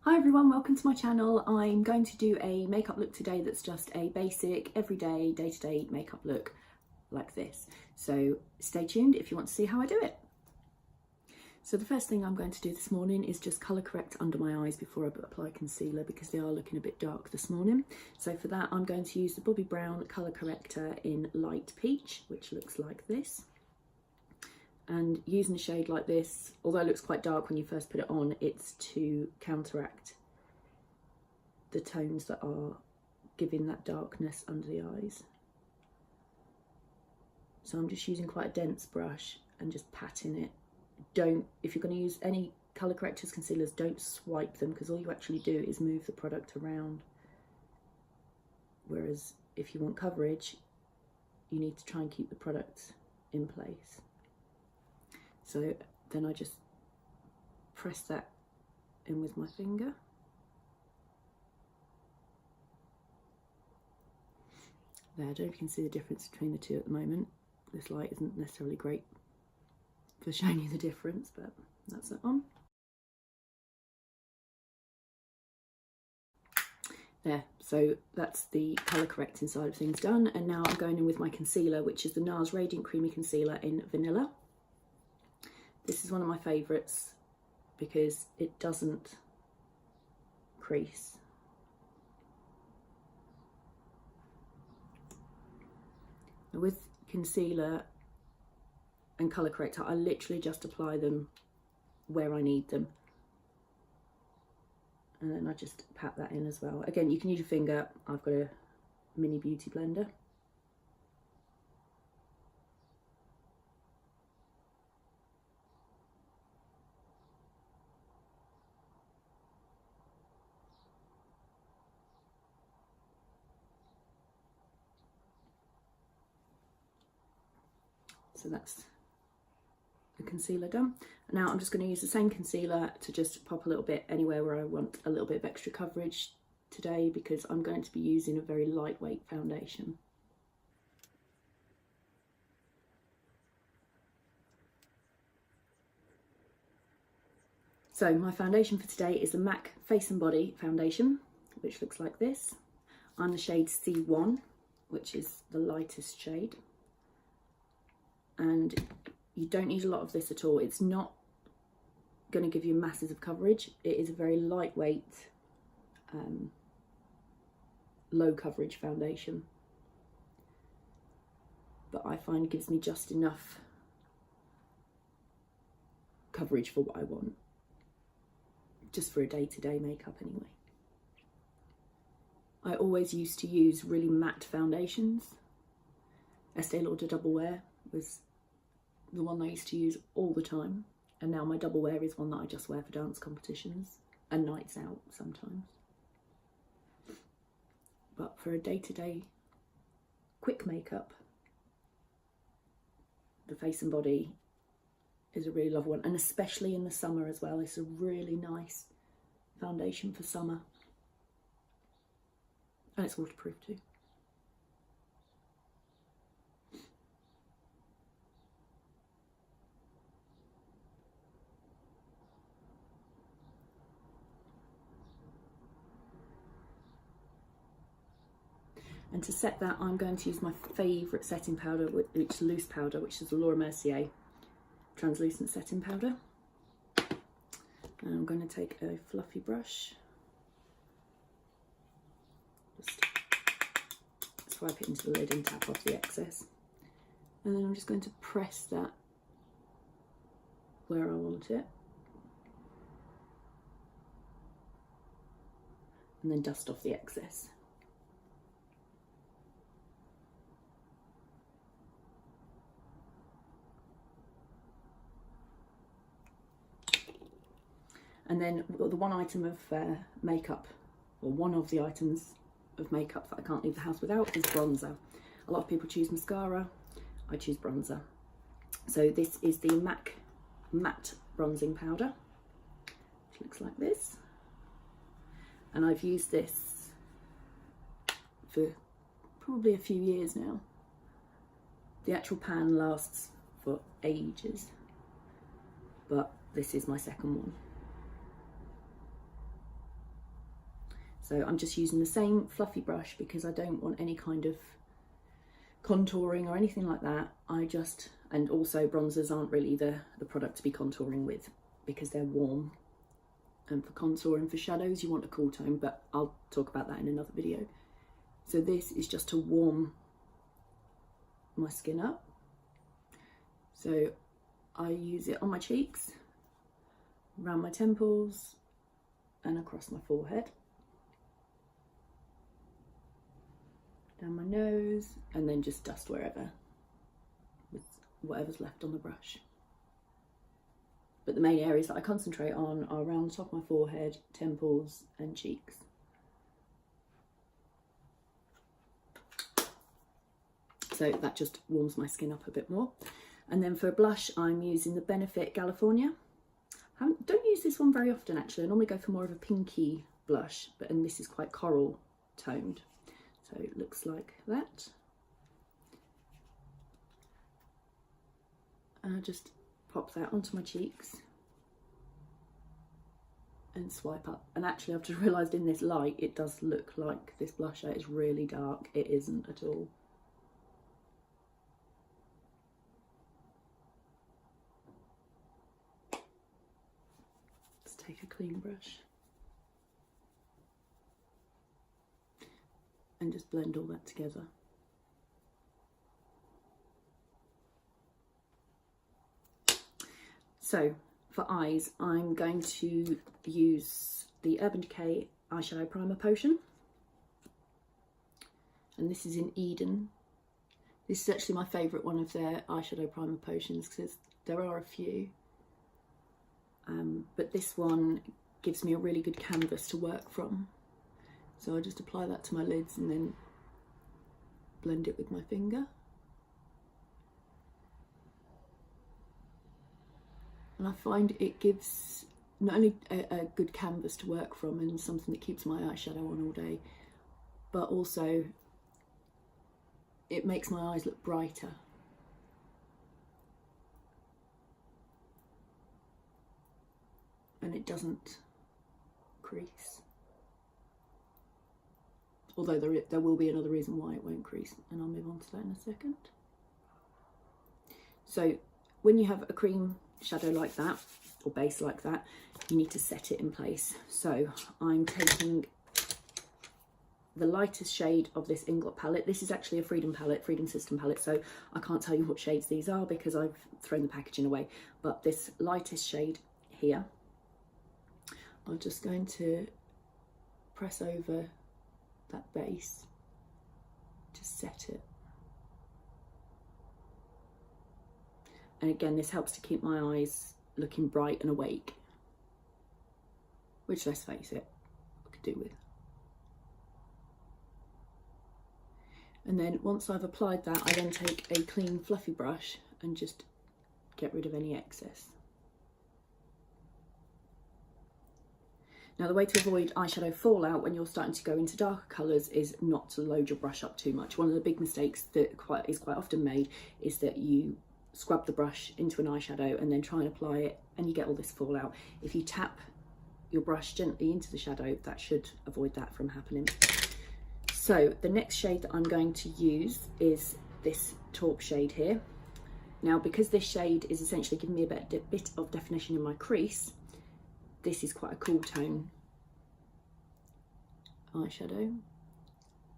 Hi everyone, welcome to my channel. I'm going to do a makeup look today that's just a basic, everyday, day-to-day makeup look like this. So stay tuned if you want to see how I do it. So the first thing I'm going to do this morning is just colour correct under my eyes before I apply concealer because they are looking a bit dark this morning. So for that I'm going to use the Bobbi Brown colour corrector in Light Peach, which looks like this. And using a shade like this, although it looks quite dark when you first put it on, it's to counteract the tones that are giving that darkness under the eyes. So I'm just using quite a dense brush and just patting it. If you're going to use any colour correctors, concealers, don't swipe them because all you actually do is move the product around. Whereas if you want coverage, you need to try and keep the product in place. So then I just press that in with my finger. There, I don't know if you can see the difference between the two at the moment. This light isn't necessarily great for showing you the difference, but that's it on. There, so that's the colour correcting side of things done. And now I'm going in with my concealer, which is the Nars Radiant Creamy Concealer in Vanilla. This is one of my favourites because it doesn't crease. Now with concealer and colour corrector, I literally just apply them where I need them. And then I just pat that in as well. Again, you can use your finger. I've got a mini beauty blender. So that's the concealer done. Now I'm just going to use the same concealer to just pop a little bit anywhere where I want a little bit of extra coverage today because I'm going to be using a very lightweight foundation. So my foundation for today is the MAC Face and Body foundation, which looks like this. I'm the shade C1, which is the lightest shade. And you don't need a lot of this at all. It's not going to give you masses of coverage. It is a very lightweight, low coverage foundation. But I find gives me just enough coverage for what I want. Just for a day-to-day makeup anyway. I always used to use really matte foundations. Estee Lauder Double Wear was the one I used to use all the time, and now my Double Wear is one that I just wear for dance competitions and nights out sometimes. But for a day-to-day quick makeup, the Face and Body is a really lovely one, and especially in the summer as well. It's a really nice foundation for summer, and it's waterproof too. And to set that, I'm going to use my favourite setting powder, which is loose powder, which is the Mercier translucent setting powder. And I'm going to take a fluffy brush, just swipe it into the lid and tap off the excess. And then I'm just going to press that where I want it. And then dust off the excess. And then the one item of makeup, or one of the items of makeup that I can't leave the house without is bronzer. A lot of people choose mascara, I choose bronzer. So this is the MAC Matte Bronzing Powder, which looks like this. And I've used this for probably a few years now. The actual pan lasts for ages, but this is my second one. So I'm just using the same fluffy brush because I don't want any kind of contouring or anything like that. And also bronzers aren't really the product to be contouring with because they're warm. And for contouring, for shadows, you want a cool tone, but I'll talk about that in another video. So this is just to warm my skin up. So I use it on my cheeks, around my temples, and across my forehead. Down my nose, and then just dust wherever, with whatever's left on the brush. But the main areas that I concentrate on are around the top of my forehead, temples, and cheeks. So that just warms my skin up a bit more. And then for a blush, I'm using the Benefit California. I don't use this one very often actually. I normally go for more of a pinky blush, and this is quite coral toned. So it looks like that. And I just pop that onto my cheeks and swipe up. And actually I've just realised in this light it does look like this blusher is really dark. It isn't at all. Let's take a clean brush and just blend all that together. So for eyes, I'm going to use the Urban Decay Eyeshadow Primer Potion. And this is in Eden. This is actually my favourite one of their eyeshadow primer potions because there are a few. But this one gives me a really good canvas to work from. So I just apply that to my lids and then blend it with my finger. And I find it gives not only a good canvas to work from and something that keeps my eyeshadow on all day, but also it makes my eyes look brighter. And it doesn't crease. Although there will be another reason why it won't crease, and I'll move on to that in a second. So when you have a cream shadow like that, or base like that, you need to set it in place. So I'm taking the lightest shade of this Inglot palette. This is actually a Freedom System palette, so I can't tell you what shades these are because I've thrown the packaging away. But this lightest shade here, I'm just going to press over that base to set it. And again, this helps to keep my eyes looking bright and awake, which, let's face it, I could do with. And then once I've applied that, I then take a clean fluffy brush and just get rid of any excess. Now, the way to avoid eyeshadow fallout when you're starting to go into darker colours is not to load your brush up too much. One of the big mistakes that is quite often made is that you scrub the brush into an eyeshadow and then try and apply it and you get all this fallout. If you tap your brush gently into the shadow, that should avoid that from happening. So the next shade that I'm going to use is this taupe shade here. Now, because this shade is essentially giving me a bit of definition in my crease, this is quite a cool tone eyeshadow.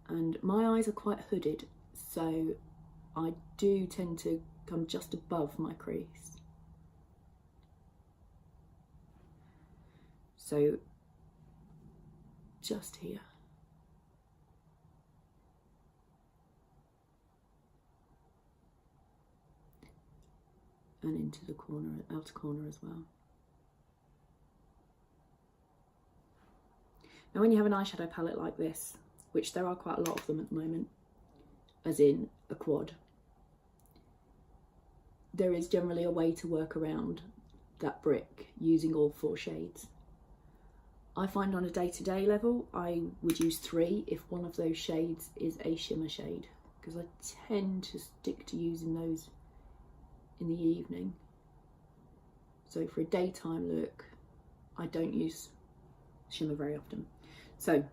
And my eyes are quite hooded, so I do tend to come just above my crease. So just here. And into the corner, outer corner as well. Now, when you have an eyeshadow palette like this, which there are quite a lot of them at the moment, as in a quad, there is generally a way to work around that brick using all 4 shades. I find on a day-to-day level, I would use 3 if one of those shades is a shimmer shade, because I tend to stick to using those in the evening. So for a daytime look, I don't use shimmer very often. So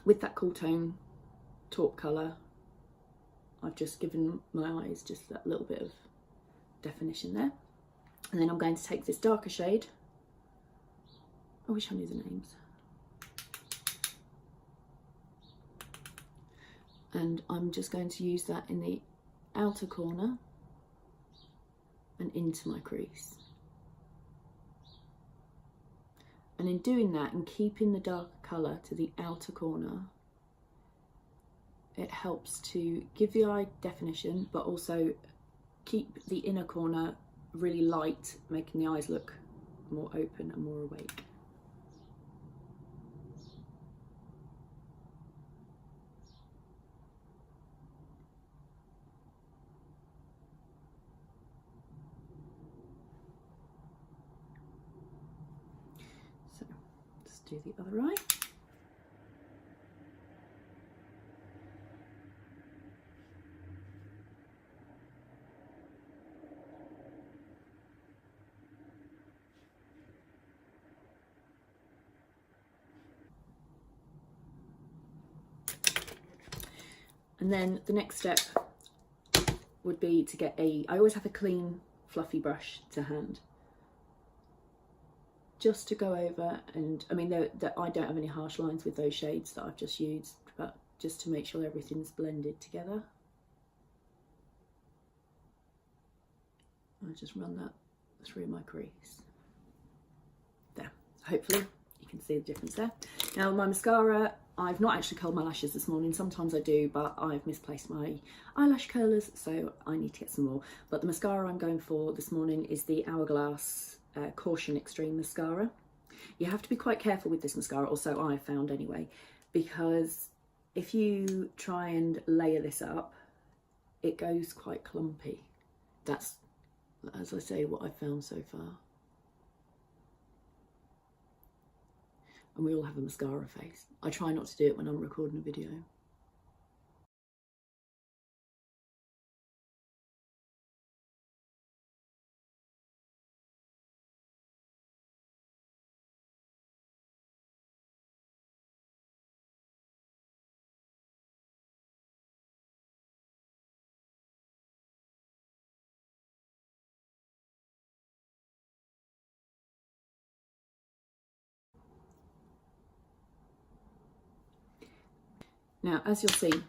with that cool tone taupe colour, I've just given my eyes just that little bit of definition there. And then I'm going to take this darker shade. I wish I knew the names. And I'm just going to use that in the outer corner and into my crease. And in doing that and keeping the darker colour to the outer corner, it helps to give the eye definition, but also keep the inner corner really light, making the eyes look more open and more awake. So let's do the other eye. And then the next step would be to get I always have a clean, fluffy brush to hand. Just to go over, and I mean, I don't have any harsh lines with those shades that I've just used, but just to make sure everything's blended together. I'll just run that through my crease. There, hopefully you can see the difference there. Now my mascara, I've not actually curled my lashes this morning. Sometimes I do, but I've misplaced my eyelash curlers, so I need to get some more. But the mascara I'm going for this morning is the Hourglass Caution Extreme Mascara. You have to be quite careful with this mascara, or so I've found anyway, because if you try and layer this up, it goes quite clumpy. That's, as I say, what I've found so far. And we all have a mascara face. I try not to do it when I'm recording a video. Now, as you'll see,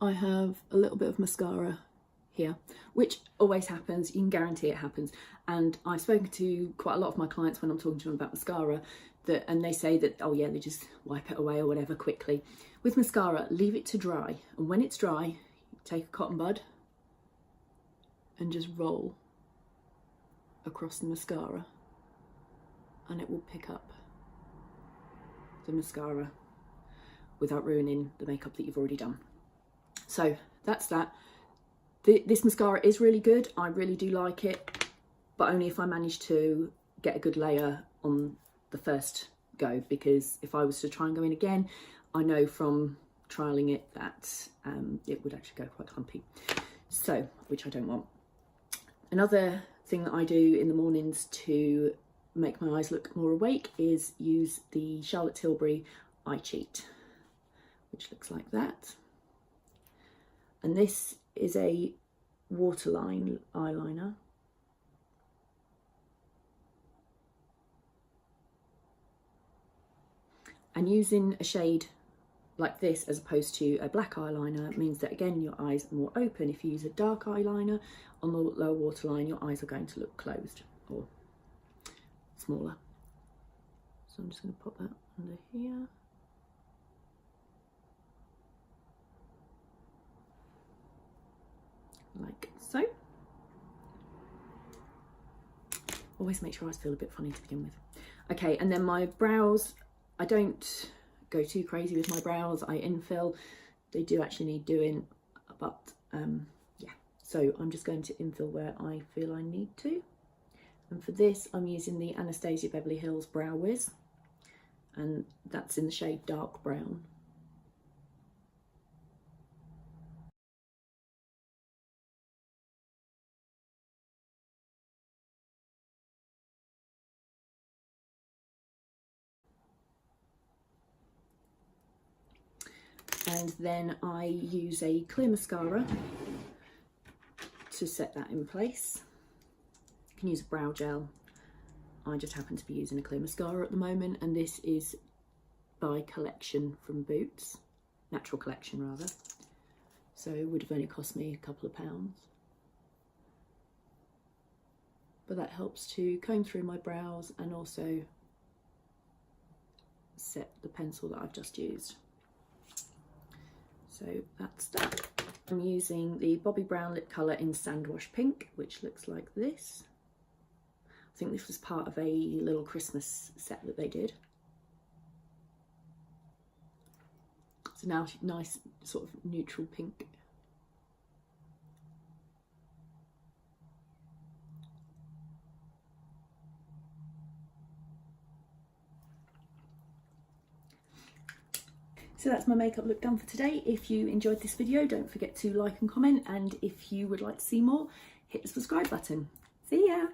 I have a little bit of mascara here, which always happens. You can guarantee it happens. And I've spoken to quite a lot of my clients when I'm talking to them about mascara, and they say that, oh yeah, they just wipe it away or whatever quickly. With mascara, leave it to dry. And when it's dry, take a cotton bud and just roll across the mascara, and it will pick up the mascara without ruining the makeup that you've already done. So that's that. This mascara is really good. I really do like it, but only if I manage to get a good layer on the first go, because if I was to try and go in again, I know from trialing it that it would actually go quite clumpy. So, which I don't want. Another thing that I do in the mornings to make my eyes look more awake is use the Charlotte Tilbury Eye Cheat, which looks like that. And this is a waterline eyeliner. And using a shade like this as opposed to a black eyeliner means that, again, your eyes are more open. If you use a dark eyeliner on the lower waterline, your eyes are going to look closed or smaller. So I'm just going to pop that under here. Like so. Always make your eyes feel a bit funny to begin with. Okay, and then my brows, I don't go too crazy with my brows. I infill. They do actually need doing, but yeah. So I'm just going to infill where I feel I need to. And for this, I'm using the Anastasia Beverly Hills Brow Wiz, and that's in the shade Dark Brown. And then I use a clear mascara to set that in place. You can use a brow gel. I just happen to be using a clear mascara at the moment, and this is by Collection from Boots, Natural Collection rather. So it would have only cost me a couple of pounds. But that helps to comb through my brows and also set the pencil that I've just used. So that's that. I'm using the Bobbi Brown lip colour in Sandwash Pink, which looks like this. I think this was part of a little Christmas set that they did. It's a now nice sort of neutral pink. So that's my makeup look done for today. If you enjoyed this video, don't forget to like and comment, and if you would like to see more, hit the subscribe button. See ya!